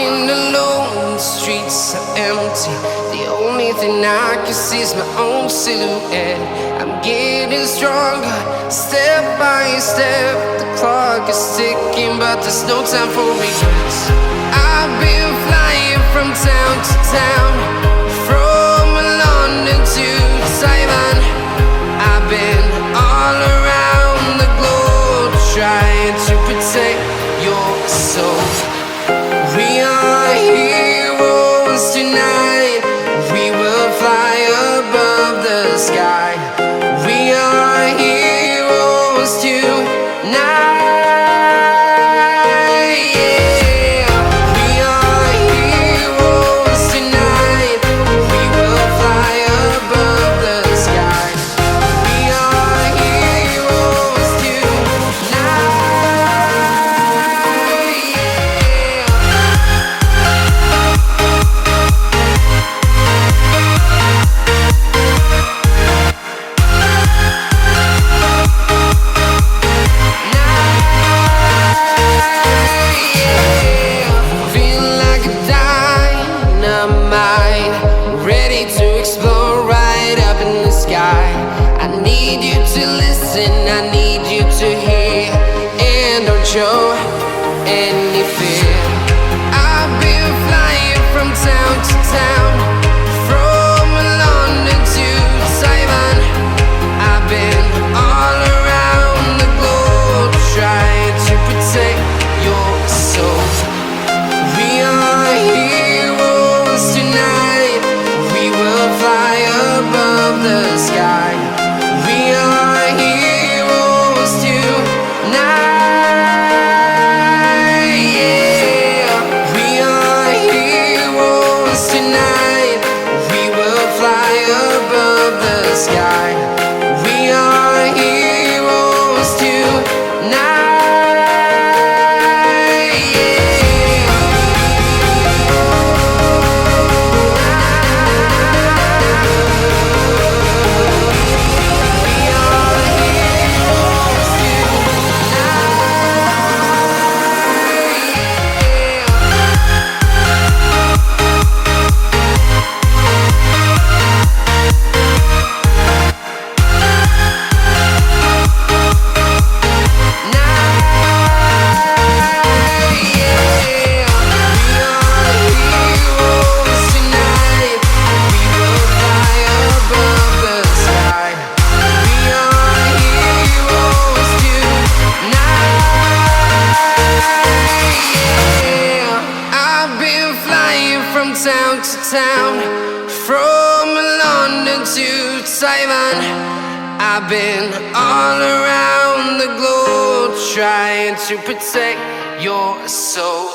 walking alone, the streets are empty. The only thing I can see is my own silhouette. I'm getting stronger, step by step. The clock is ticking, but there's no time for regrets. I've been flying from town to town, from London to Taiwan. I've been all around the globe, trying to protect your soul. We are heroes tonight. We will fly above the sky. We are heroes tonight. Yeah. We are heroes tonight. We will fly above the sky. We are heroes tonight. Ready to explore right up in the sky. I need you to listen, I need you to hear, and don't show any fear. I've been flying from town to town, from London to Taiwan. I've been all around the globe, trying to protect your soul. We are heroes tonight. We will fly above the sky. We are heroes tonight. Yeah. We are heroes tonight. We will fly above the sky. We are heroes tonight. Town to town, from London to Taiwan. I've been all around the globe, trying to protect your soul.